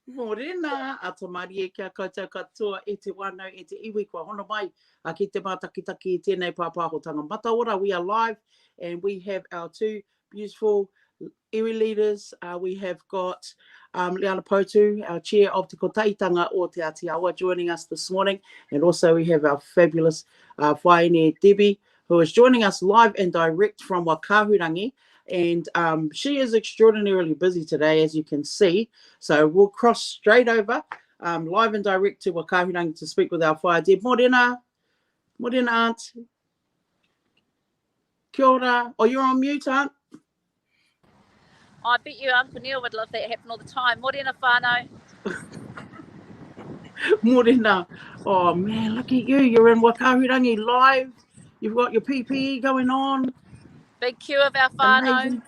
Morena, a te mari e kia koutou katoa e te wano e te iwi kua hono mai. A ki te mātakitaki e tēnei pāpāhotanga mataora. We are live and we have our two beautiful iwi leaders. We have got Liana Poutu, our chair of Te Kotaitanga o Te Atiawa, joining us this morning. And also we have our fabulous whaine Debbie, who is joining us live and direct from Wakahurangi. And she is extraordinarily busy today, as you can see. So we'll cross straight over, live and direct to Wakahurangi to speak with our whaia Deb. Morena, morena, aunt. Kia ora. Oh, you're on mute, aunt. I bet you Uncle Neil would love that happen all the time. Morena whānau. Morena. Oh, man, look at you. You're in Wakahurangi live. You've got your PPE going on. Big queue of our whānau.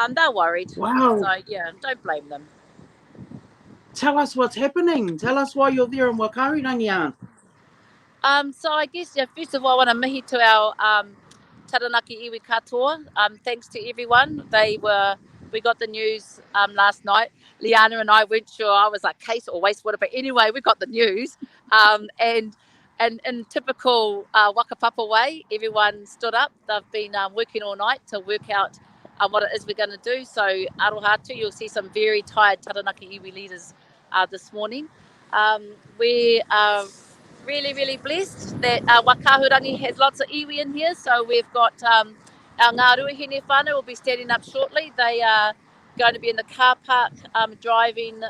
They're worried. Wow. So, yeah, don't blame them. Tell us what's happening. Tell us why you're there in Wakahurangi, aunt. So I guess, yeah, first of all, I want to mihi to our Taranaki iwi katoa. Thanks to everyone. We got the news last night. Liana and I weren't sure. I was like, case or wastewater. But anyway, we got the news. And in typical Wakapapa way, everyone stood up. They've been working all night to work out what it is we're going to do. So arohatu, you'll see some very tired Taranaki iwi leaders this morning. We are really, really blessed that Wakahurangi has lots of iwi in here. So we've got our Ngarewa-Packer whānau will be standing up shortly. They are going to be in the car park driving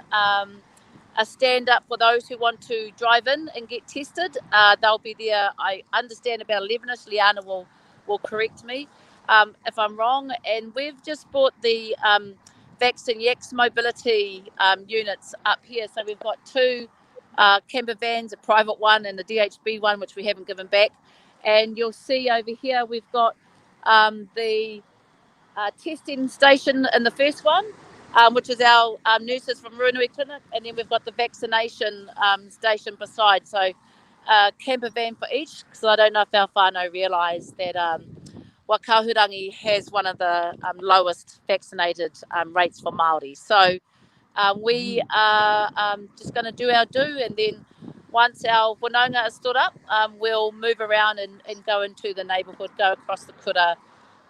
a stand up for those who want to drive in and get tested. They'll be there, I understand, about 11ish. Liana will correct me if I'm wrong. And we've just bought the Vax and Yax mobility units up here. So we've got two camper vans, a private one and the DHB one, which we haven't given back. And you'll see over here we've got the testing station in the first one, which is our nurses from Ruanui Clinic, and then we've got the vaccination station beside. So camper van for each, because I don't know if our whānau realise that Wakahurangi has one of the lowest vaccinated rates for Māori. So we are just going to do our do, and then once our whanaunga is stood up, we'll move around and go into the neighbourhood, go across the kura,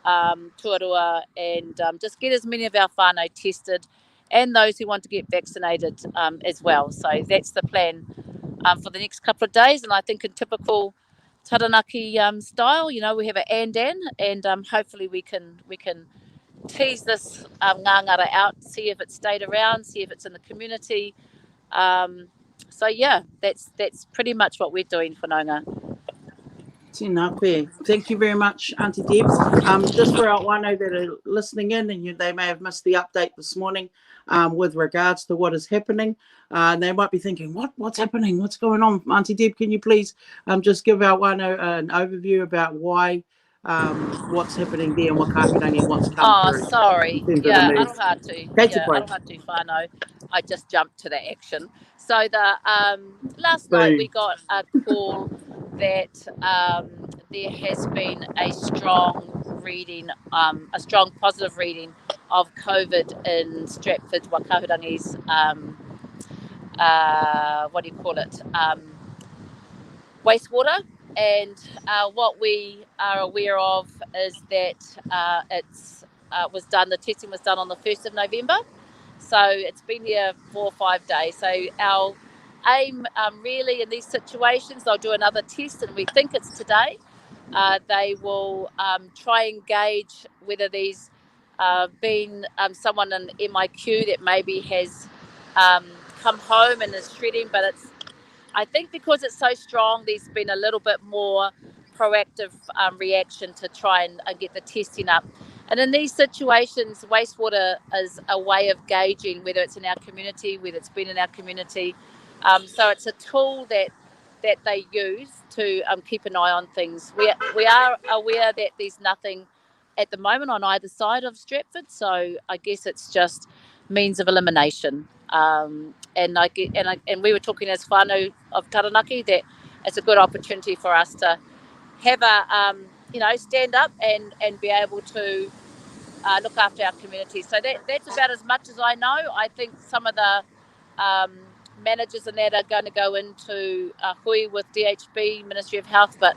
Tuarua, and just get as many of our whānau tested and those who want to get vaccinated as well. So that's the plan for the next couple of days. And I think in typical Taranaki style, you know, we have an and hopefully we can tease this ngangara out, see if it stayed around, see if it's in the community. So yeah, that's pretty much what we're doing for Nonga. Tēnā koe. Thank you very much, Auntie Debs. Just for our whānau that are listening in, and they may have missed the update this morning with regards to what is happening. They might be thinking, what's happening? What's going on? Auntie Deb, can you please just give our whānau an overview about why, what's happening there in Wakahurangi and what's come through? Oh, sorry. Yeah, arohatu whānau. I just jumped to the action. So the last night we got a call that there has been a strong reading, a strong positive reading of COVID in Stratford, Wakahurangi's, wastewater. And what we are aware of is that the testing was done on the 1st of November. So it's been here 4 or 5 days. So our aim really in these situations, they'll do another test, and we think it's today. They will try and gauge whether there's been someone in MIQ that maybe has come home and is shredding, but I think because it's so strong, there's been a little bit more proactive reaction to try and get the testing up. And in these situations, wastewater is a way of gauging whether it's in our community, whether it's been in our community. So it's a tool that they use to keep an eye on things. We are aware that there's nothing at the moment on either side of Stratford, so I guess it's just means of elimination. And we were talking as whānau of Taranaki that it's a good opportunity for us to have a stand up and be able to look after our community. So that's about as much as I know. I think some of the managers and that are going to go into hui with DHB, Ministry of Health, but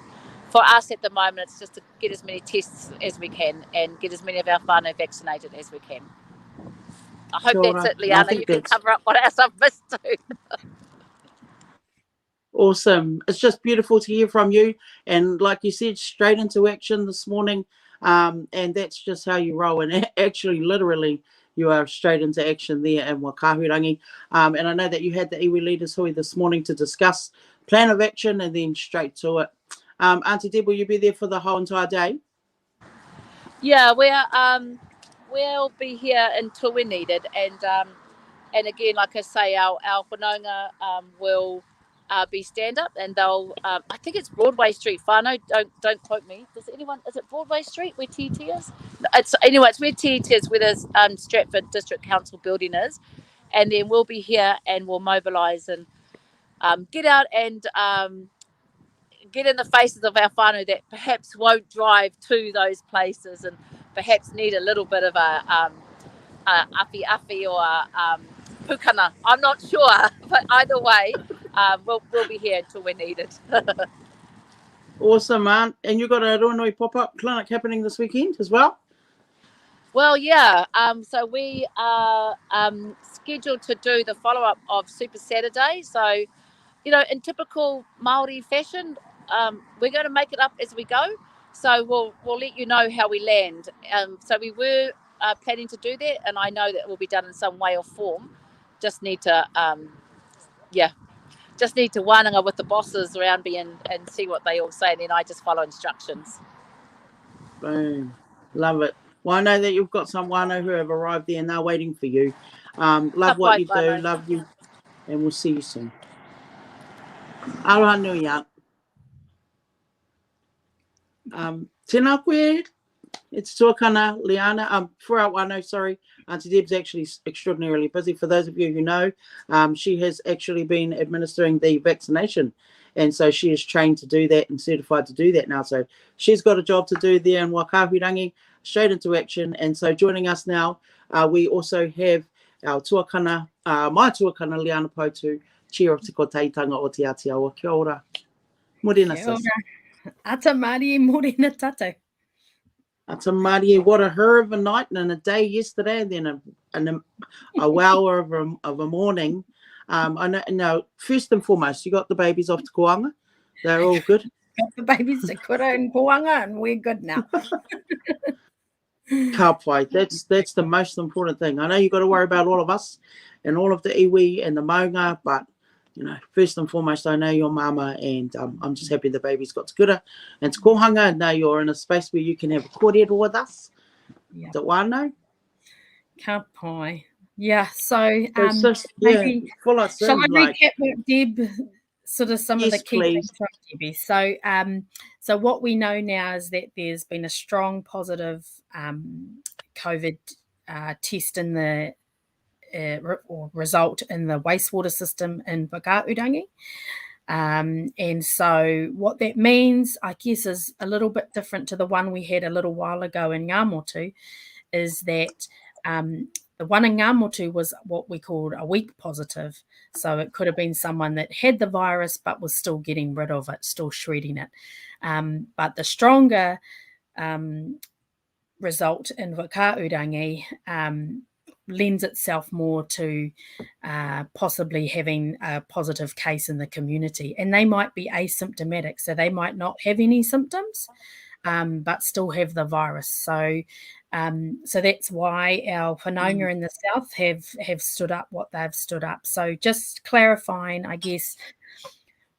for us at the moment, it's just to get as many tests as we can and get as many of our whānau vaccinated as we can. I hope that's it, Liana. You can cover up what else I've missed too. Awesome. It's just beautiful to hear from you. And like you said, straight into action this morning. And that's just how you roll. And actually, literally, you are straight into action there in Wakahurangi. And I know that you had the iwi leaders hui this morning to discuss plan of action and then straight to it. Auntie Deb, will you be there for the whole entire day? Yeah, we'll be here until we're needed. And again, like I say, our whanaunga will be stand up, and they'll. I think it's Broadway Street. Whānau, don't quote me. Does anyone? Is it Broadway Street where TT is? It's where TT is, where the Stratford District Council building is, and then we'll be here and we'll mobilise and get out and get in the faces of our whānau that perhaps won't drive to those places and perhaps need a little bit of a afi or pukana. I'm not sure, but either way, we'll be here until we're needed. Awesome, Aunt. And you've got a Ronoi pop-up clinic happening this weekend as well? Well, yeah. So we are scheduled to do the follow-up of Super Saturday. So, in typical Māori fashion, we're going to make it up as we go. So we'll let you know how we land. So we were planning to do that, and I know that it will be done in some way or form. Just need to wānanga with the bosses around me and see what they all say, and then I just follow instructions. Boom. Love it. Well, I know that you've got some whānau who have arrived there and they're waiting for you. Love what you do, love you, and we'll see you soon. Aroha nui, Aunt. Tēnā koe. It's tuakana Liana. For our whānau, sorry. Auntie Deb's actually extraordinarily busy. For those of you who know, she has actually been administering the vaccination. And so she is trained to do that and certified to do that now. So she's got a job to do there in Wakahurangi, straight into action. And so joining us now, we also have our tuakana, my tuakana Liana Poutu, Chair of Te Koteitanga o Te Atiawa. Kia ora. Morena, sis. Ata Mārie, morena tātou. Ata Mārie, what a her of a night and a day yesterday, and then a wow of a morning. I know, first and foremost, you got the babies off to Koanga. They're all good. Got the babies to Kura and Koanga, and we're good now. Ka pai. That's the most important thing. I know you've got to worry about all of us and all of the iwi and the maunga, but first and foremost, I know your mama, and I'm just happy the baby's got to kura and to kohanga, and now you're in a space where you can have a kōrero with us. Yeah. The whānau. Ka pai. Yeah, so maybe shall I recap what Deb, sort of some of the key things from Debbie? So what we know now is that there's been a strong positive COVID test in the or result in the wastewater system in Wakahurangi. And so what that means, I guess, is a little bit different to the one we had a little while ago in Ngarewa-Packer, is that the one in Ngarewa-Packer was what we called a weak positive. So it could have been someone that had the virus but was still getting rid of it, still shredding it. But the stronger result in Wakahurangi lends itself more to possibly having a positive case in the community. And they might be asymptomatic, so they might not have any symptoms, but still have the virus. So that's why our whanaunga in the south have stood up what they've stood up. So just clarifying, I guess,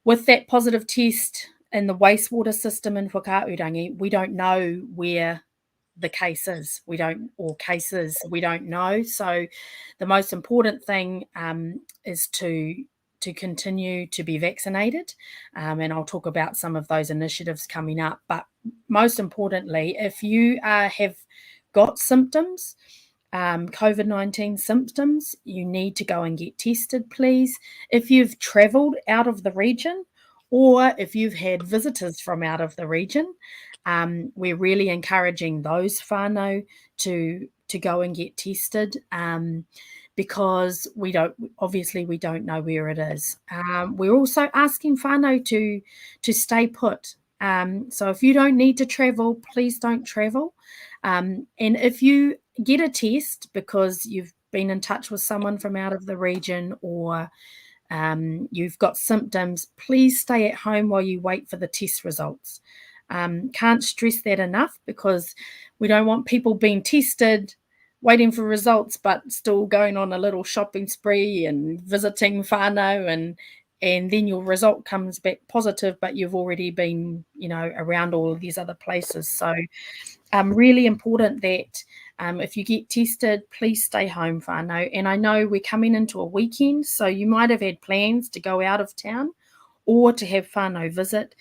with that positive test in the wastewater system in Wakahurangi, we don't know where the cases we don't know. So the most important thing is to continue to be vaccinated, and I'll talk about some of those initiatives coming up. But most importantly, if you have got symptoms, COVID-19 symptoms, you need to go and get tested, please. If you've travelled out of the region, or if you've had visitors from out of the region, we're really encouraging those whānau to go and get tested, because we don't know where it is. We're also asking whānau to stay put. So if you don't need to travel, please don't travel. And if you get a test because you've been in touch with someone from out of the region, or you've got symptoms, please stay at home while you wait for the test results. Can't stress that enough, because we don't want people being tested, waiting for results, but still going on a little shopping spree and visiting whānau, and then your result comes back positive, but you've already been, around all of these other places. So really important that if you get tested, please stay home, whānau. And I know we're coming into a weekend, so you might have had plans to go out of town or to have whānau visit.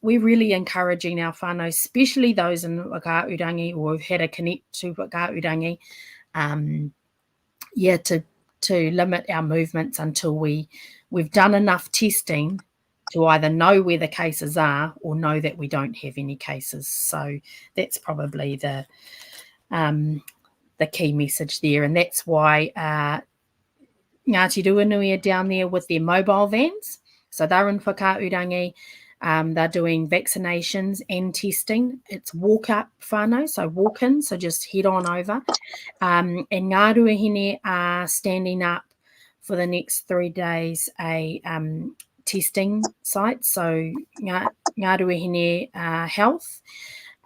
We're really encouraging our whānau, especially those in Whakaurangi or who've had a connect to Whakaurangi, to limit our movements until we've done enough testing to either know where the cases are or know that we don't have any cases. So that's probably the key message there, and that's why Ngāti Ruanui are down there with their mobile vans. So they're in Whakaurangi. They're doing vaccinations and testing. It's walk-up whānau, so walk-in, so just head on over. And Ngā Ruahine are standing up for the next 3 days a testing site. So Ngā Ruahine Health,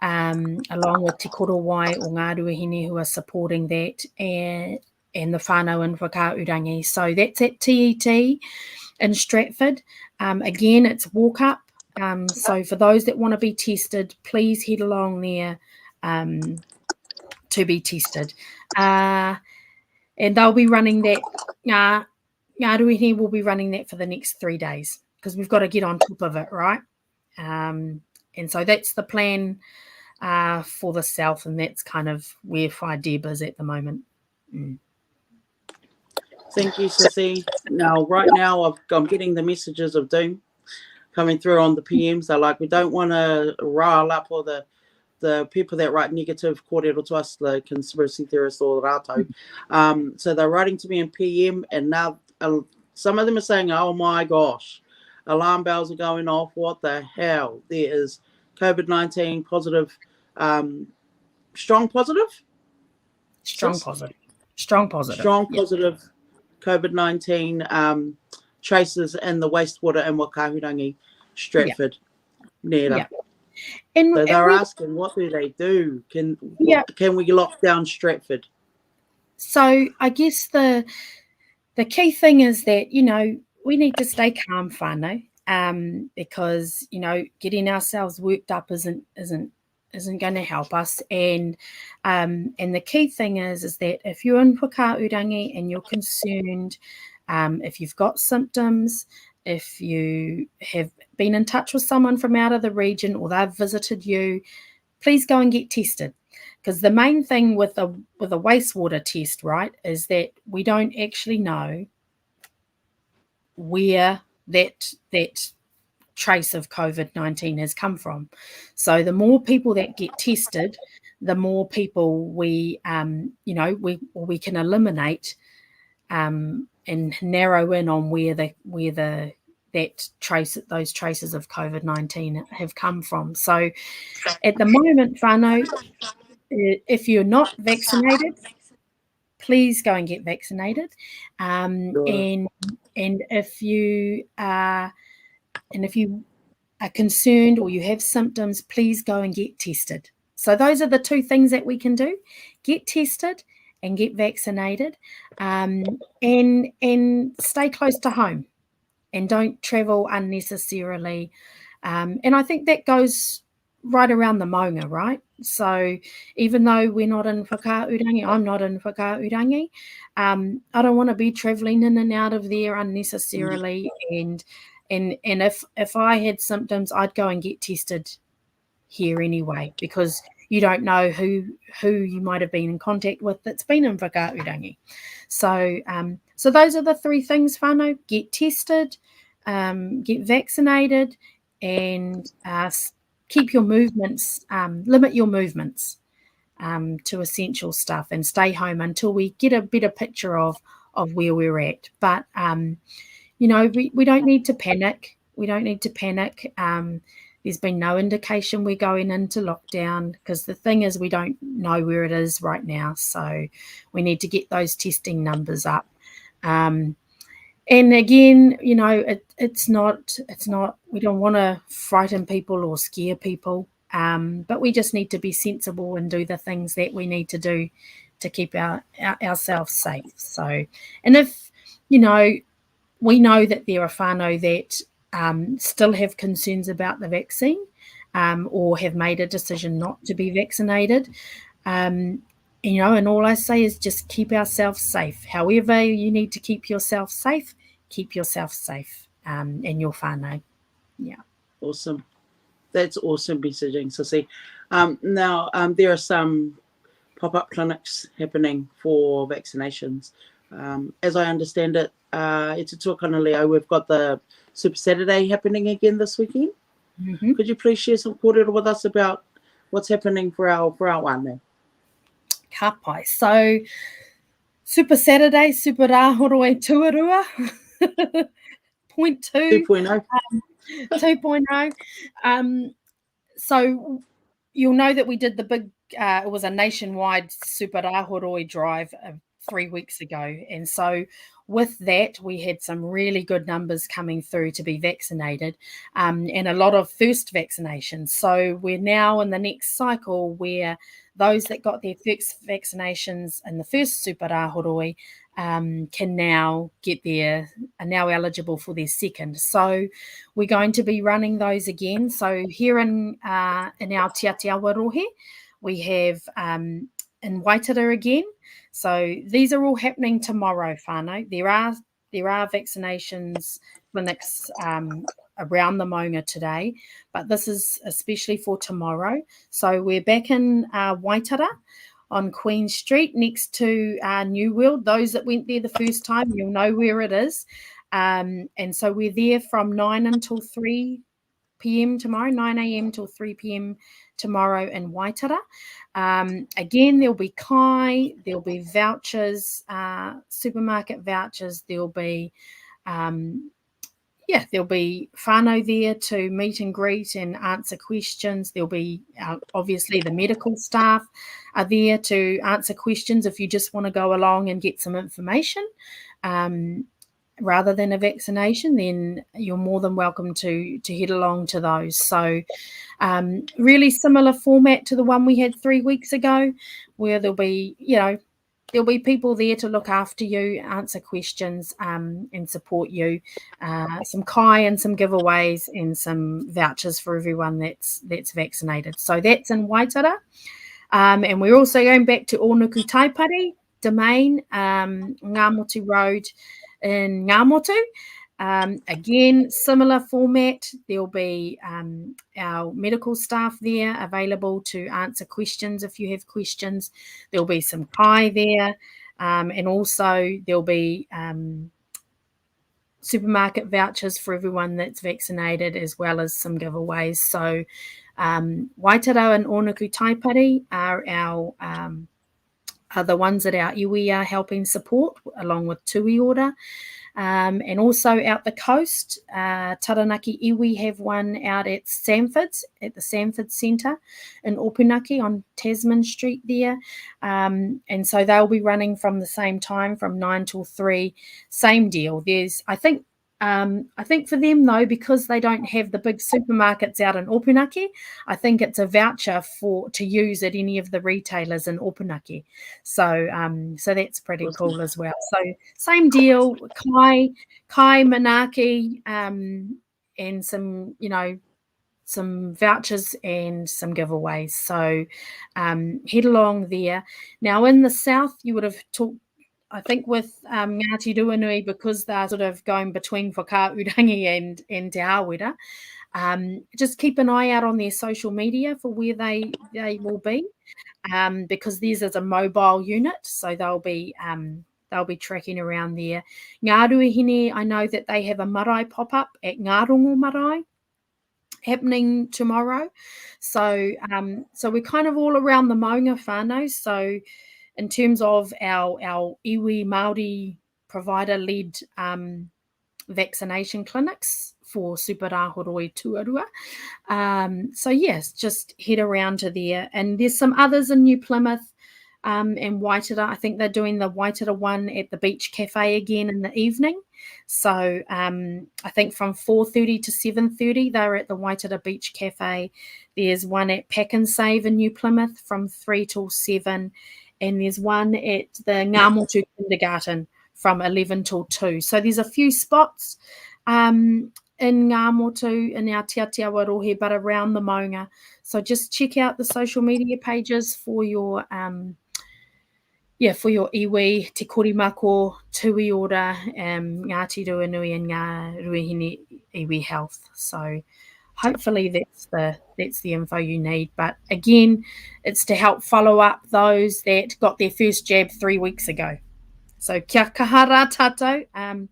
along with Te Korowai or Ngā Ruahine, who are supporting that, and the whānau in Whakaurangi. So that's at TET in Stratford. Again, it's walk-up. So for those that want to be tested, please head along there to be tested. And they'll be running that. Ngā Ruahine will be running that for the next 3 days, because we've got to get on top of it, right? And so that's the plan for the South, and that's kind of where Deb is at the moment. Thank you, Sissy. Now, right now, I'm getting the messages of doom coming through on the PMs. They're like, we don't want to rile up all the people that write negative kōrero to us, the conspiracy theorists or rātou. So they're writing to me in PM, and now some of them are saying, oh my gosh, alarm bells are going off. What the hell? There is COVID-19 positive, strong positive? Strong positive COVID-19 traces in the wastewater in Whakaurangi, Stratford, Nera. And, so they're asking, what do they do? Can we lock down Stratford? So I guess the key thing is that, we need to stay calm, whānau, because, getting ourselves worked up isn't going to help us. And the key thing is that if you're in Whakaurangi and you're concerned, if you've got symptoms, if you have been in touch with someone from out of the region or they've visited you, please go and get tested. Because the main thing with a wastewater test, right, is that we don't actually know where that trace of COVID-19 has come from. So the more people that get tested, the more people we can eliminate and narrow in on where those traces of COVID-19 have come from. So at the moment, whānau, if you're not vaccinated, please go and get vaccinated. And if you are concerned or you have symptoms, please go and get tested. So those are the two things that we can do: get tested and get vaccinated, and stay close to home and don't travel unnecessarily. And I think that goes right around the maunga, right? So even though we're not in Whakaurangi, I'm not in Whakaurangi, I don't want to be travelling in and out of there unnecessarily. And if I had symptoms, I'd go and get tested here anyway, because you don't know who you might have been in contact with that's been in Whakaurangi. So those are the three things, whānau: get tested, get vaccinated, and keep your movements, limit your movements. to essential stuff and stay home until we get a better picture of where we're at. But, you know, we don't need to panic. We don't need to panic. There's been no indication we're going into lockdown, because the thing is we don't know where it is right now. So we need to get those testing numbers up. And again, you know, it's not, we don't want to frighten people or scare people, but we just need to be sensible and do the things that we need to do to keep ourselves safe. So, and if, you know, we know that there are whānau that still have concerns about the vaccine, or have made a decision not to be vaccinated. You know, and all I say is just keep ourselves safe. However you need to keep yourself safe, keep yourself safe, and your whānau. Yeah. Awesome. That's awesome messaging, Sissy. Now, there are some pop-up clinics happening for vaccinations. As I understand it, it's a tuakana leo. We've got the Super Saturday happening again this weekend. Mm-hmm. Could you please share some kōrero with us about what's happening for our wānau? Ka pai. So, Super Saturday, Super Rāhoro e Tuarua, 0.2. 2.0. 2.0. So you'll know that we did the big, it was a nationwide Super Rāhoroi drive 3 weeks ago. And so with that, we had some really good numbers coming through to be vaccinated, and a lot of first vaccinations. So we're now in the next cycle where those that got their first vaccinations in the first Super Rāhoroi can now are now eligible for their second. So we're going to be running those again. So here in our Te Atiawa Rohe, we have in Waitara again. So these are all happening tomorrow, whānau. There are vaccinations clinics around the maunga today, but this is especially for tomorrow. So we're back in Waitara on Queen Street next to New World. Those that went there the first time, you'll know where it is. And so we're there from 9 until 3 p.m. tomorrow, 9 a.m. till 3 p.m. tomorrow in Waitara. Again, there'll be kai, there'll be vouchers, supermarket vouchers, there'll be there'll be whānau there to meet and greet and answer questions. There'll be obviously the medical staff are there to answer questions if you just want to go along and get some information. Rather than a vaccination, then you're more than welcome to head along to those. So really similar format to the one we had 3 weeks ago, where there'll be people there to look after you, answer questions, and support you. Some kai and some giveaways and some vouchers for everyone that's vaccinated. So that's in Waitara. And we're also going back to Onuku Taipari Domain, Ngamotu Road in Ngamotu. Again, similar format. There'll be our medical staff there available to answer questions if you have questions. There'll be some kai there, and also there'll be supermarket vouchers for everyone that's vaccinated, as well as some giveaways. So Waitara and Onuku Taipari are the ones that our iwi are helping support, along with Tui Ora. And also out the coast, Taranaki iwi have one out at Sanford's, at the Sanford Centre in Opunaki on Tasman Street there. And so they'll be running from the same time, from 9 till 3, same deal. I think for them, though, because they don't have the big supermarkets out in Opunaki, I think it's a voucher to use at any of the retailers in Opunaki. So that's pretty cool as well. So same deal, kai manaki, and some vouchers and some giveaways. So head along there. Now in the south, you would have talked, I think, with Ngāti Ruanui, because they're sort of going between Whakaurangi and Te Awera, just keep an eye out on their social media for where they will be, because theirs is a mobile unit, so they'll be tracking around there. Ngā Ruahine, I know that they have a marae pop-up at Ngārongo Marae, happening tomorrow. So we're kind of all around the maunga whānau. So in terms of our iwi Māori provider-led vaccination clinics for Super Rāhoroi Tuarua. So yes, just head around to there. And there's some others in New Plymouth and Waitara. I think they're doing the Waitara one at the Beach Cafe again in the evening. So I think from 4:30 to 7:30 they're at the Waitara Beach Cafe. There's one at Pack and Save in New Plymouth from 3 till 7. And there's one at the Ngarewa-Packer Kindergarten from 11 till 2. So there's a few spots in Ngarewa-Packer in our Tiatia Rohe, but around the maunga. So just check out the social media pages for your iwi, te korimako, tui ora, Ngāti Ruanui and Ngā Ruahine Iwi Health. So hopefully that's the info you need. But again, it's to help follow up those that got their first jab 3 weeks ago. So kia kaha rā tātou. And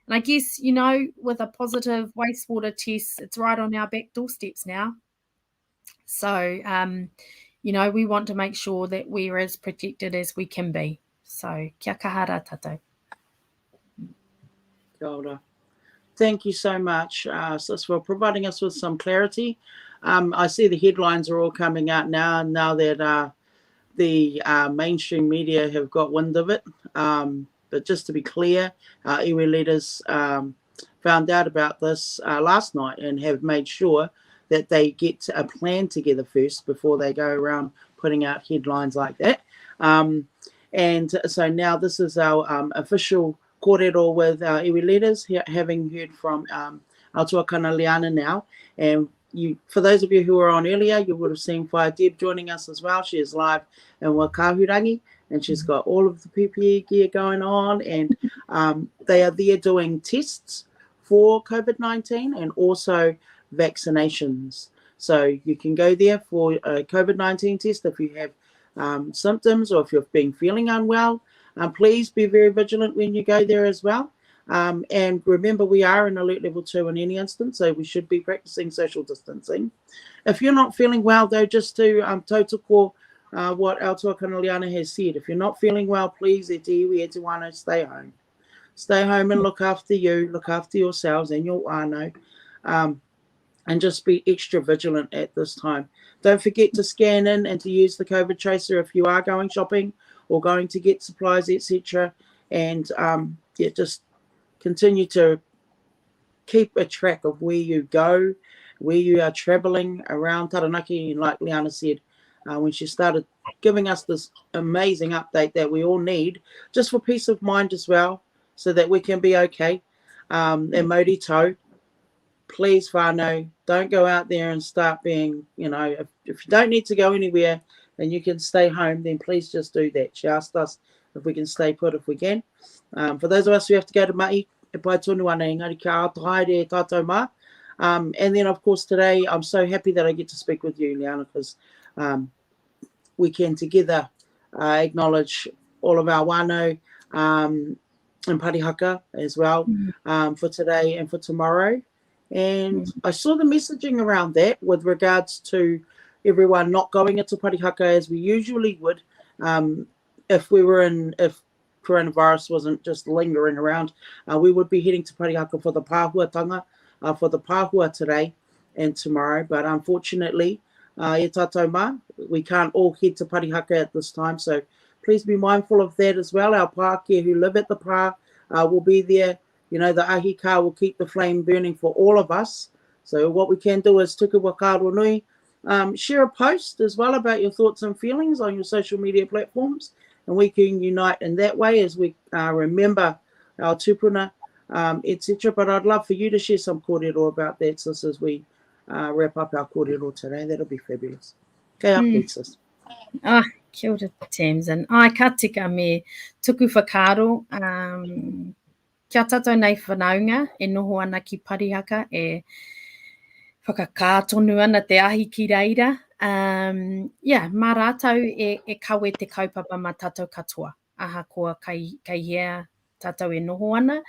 I guess, with a positive wastewater test, it's right on our back doorsteps now. So, we want to make sure that we're as protected as we can be. So kia kaha rā tātou. Kia ora. Thank you so much, Sis, for providing us with some clarity. I see the headlines are all coming out now that the mainstream media have got wind of it. But just to be clear, our iwi leaders found out about this last night and have made sure that they get a plan together first before they go around putting out headlines like that. And so now this is our official kōrero with our iwi leaders, having heard from our tuakana Liana now. And for those of you who were on earlier, you would have seen Whai Deb joining us as well. She is live in Wakahurangi, and she's got all of the PPE gear going on, and they are there doing tests for COVID-19 and also vaccinations. So you can go there for a COVID-19 test if you have symptoms or if you've been feeling unwell. Please be very vigilant when you go there as well. And remember, we are in alert level 2 in any instance, so we should be practicing social distancing. If you're not feeling well, though, just to tautoko what our tuakana Liana has said, if you're not feeling well, please, e te iwi, e te wānau, stay home. Stay home and look after you, look after yourselves and your wānau, and just be extra vigilant at this time. Don't forget to scan in and to use the COVID tracer if you are going shopping or going to get supplies, etc. And just continue to keep a track of where you go, where you are travelling around Taranaki. And like Liana said, when she started giving us this amazing update that we all need, just for peace of mind as well, so that we can be okay. And Mauri tau, please whānau, don't go out there and start being, if you don't need to go anywhere and you can stay home, then please just do that. She asked us if we can stay put if we can. For those of us who have to go to mai, e pai tonu ana, engari kia ātahaere tātou mā. And then, of course, today I'm so happy that I get to speak with you, Liana, because we can together acknowledge all of our wānau and Parihaka as well for today and for tomorrow. And I saw the messaging around that with regards to everyone not going into Parihaka as we usually would if coronavirus wasn't just lingering around. We would be heading to Parihaka for the pāhuatanga, for the pāhua today and tomorrow. But unfortunately, e tātou mā, we can't all head to Parihaka at this time. So please be mindful of that as well. Our pākehā who live at the pā will be there. The ahi ka will keep the flame burning for all of us. So what we can do is tuku wakaro nui, share a post as well about your thoughts and feelings on your social media platforms, and we can unite in that way as we remember our tupuna, etc. But I'd love for you to share some kōrero about that, sis, as we wrap up our kōrero today. That'll be fabulous. Kei please, sis. Kia ora, Tamsin. Ka tika me tuku whakaro. Kia tātou nei whanaunga e noho ana ki Parihaka e whakakātonu ana te ahi ki reira. Mā rātou e kawe te kaupapa ma tātou katoa. Aha koa kai hea tātou e noho ana.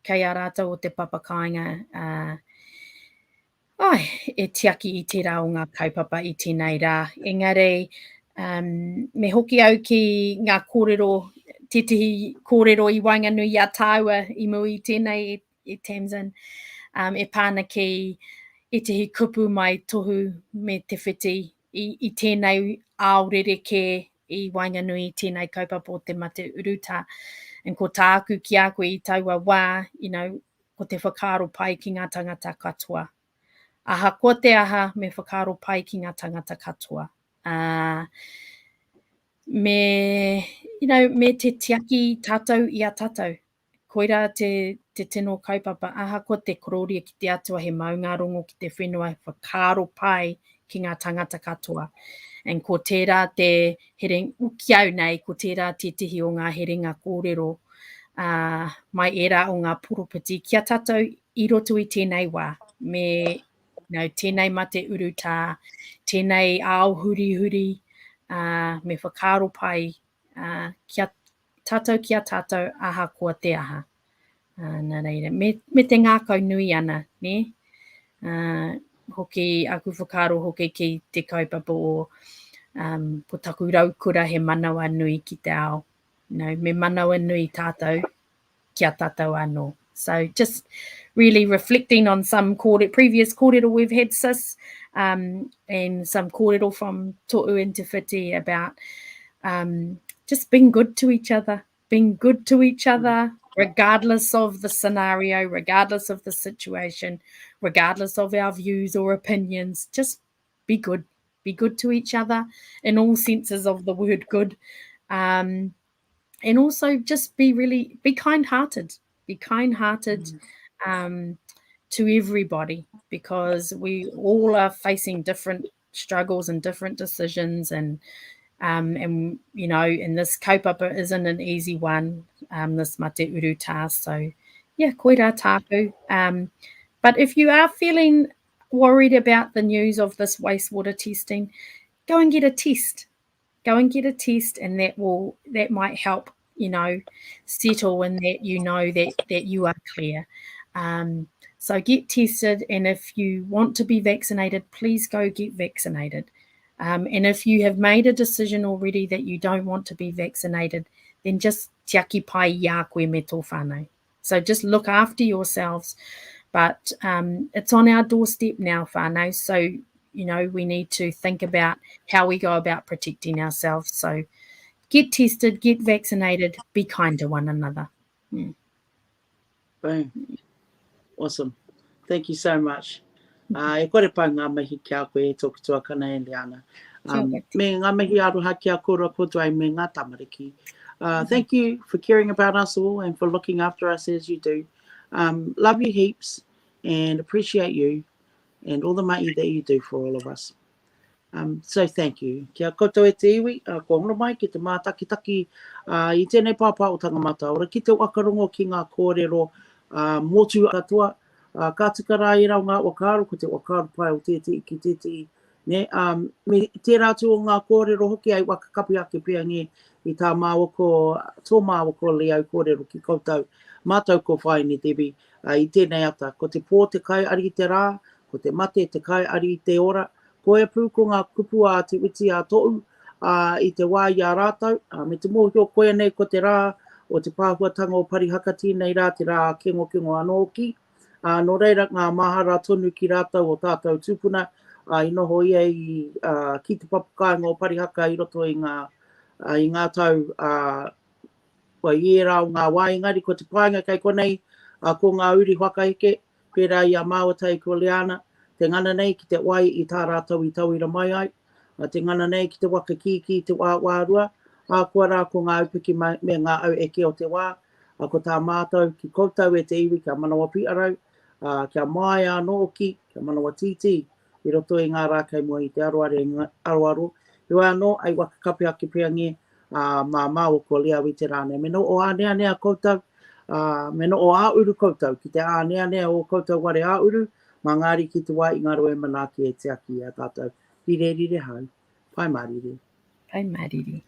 Kei a rātou o te papakainga Ai, e tiaki I te rā o ngā kaupapa I tēnei rā. Engari, me hoki au ki ngā kōrero, titihi kōrero I Wainganui a Tāua I muri tēnei e Tamsin, e pāna ki e tehi kupu mai tohu me te whiti I tēnei ao rereke I Wainganui, tēnei kaupapa o te mate uruta. And ko tāku ki a koe I taua wā, ko te whakaaro pai ki ngā tangata katoa. Aha, ko te aha me whakaaro pai ki ngā tangata katoa. Me te tiaki tātou I a tātou. Koira te tino kaupapa, aha ko te kororia ki te atua he maunga rongo ki te whenua whakaaro pai ki ngā tangata katoa. And ko tērā te hereng ukiau nei, ko tērā te tihi o ngā herenga kōrero, mai era o ngā poropiti kia tātou I roto I tēnei wā. Me tēnei mate uruta, tēnei ao huri, me whakaaro pai, kia tātou, aha kua te aha. Nā reira, me te ngākau nui ana, ne? Hoki, aku whakaaro hoki ki te kaupapa o po taku raukura he manawa nui ki te ao. Me manawa nui tātou, kia tātou anō. So just really reflecting on some previous kōrero we've had, sis, and some kōrero from To'u and Te Whiti about just being good to each other, regardless of the scenario, regardless of the situation, regardless of our views or opinions. Just be good to each other in all senses of the word good. And also just be kind-hearted. Be kind-hearted to everybody, because we all are facing different struggles and different decisions, and and this kaupapa isn't an easy one, this mate uruta. So yeah, koira tāku. But if you are feeling worried about the news of this wastewater testing, go and get a test. And that might help, settle, and that that you are clear. So get tested, and if you want to be vaccinated, please go get vaccinated. And if you have made a decision already that you don't want to be vaccinated, then just tiaki pai ia koe me tō whānau. So just look after yourselves. But it's on our doorstep now, whānau. So, we need to think about how we go about protecting ourselves. So get tested, get vaccinated, be kind to one another. Boom. Awesome. Thank you so much. E kore pai ngā mihi kia koe e tōku tuakana e Liana. Me ngā mihi aroha kia kora koto ai me ngā tamariki. Thank you for caring about us all and for looking after us as you do. Love you heaps and appreciate you and all the mai that you do for all of us. So thank you. Kia koutou e te iwi, ko hono mai ki te mātakitaki I tēnei pāpā o tangamata. Ora ki te wakarongo ki ngā kōrero motu katoa, ka tika rā I rau ngā wakaaro, ko te wakaaro pai o tēti ki tēti. Me te rātu o ngā kōrero hoki ai wakakapi ake pia nge I tā tō māwako leau kōrero ki koutou. Mātou ko whai ni Debbie I tēnei ata. Ko te pō te kai ari te rā, ko te mate te kai ari te ora, ko e pū ko ngā kupu a te witi a To'u I te wā I a rātou. Me te mōhio koe nei ko te rā o te pāhuatanga o Parihaka tēnei rā, te rā kengo anō ki. No reira ngā mahara tonu ki rātou o tātou tūpuna, I noho ia I ki te papukainga o Parihaka I roto I ngā tau wa iera o ngā waingari ko te painga kai konei ko ngā uri whakahike pērā I a māwatai ko Liana te ngana nei ki te wai I tā rātou I tauira mai ai te ngana nei ki te waka ki te wārua kua rā ko ngā upiki me ngā au eke o te wā ko tā mātou ki koutou e te iwi kia manawa piarau kia mai anō ki kia manawa titi I roto I ngā rākei mua I te aroaro Iwa anō ai wakakapi ake pia nge māo ko lea I te rāne. Me no o ānea koutou, me no o āuru koutou, ki te ānea o koutou ware āuru, mā ngāri ki te wā I ngaro e manaki e te aki a tātou. Rire hau. Pai mariri. Pai mariri.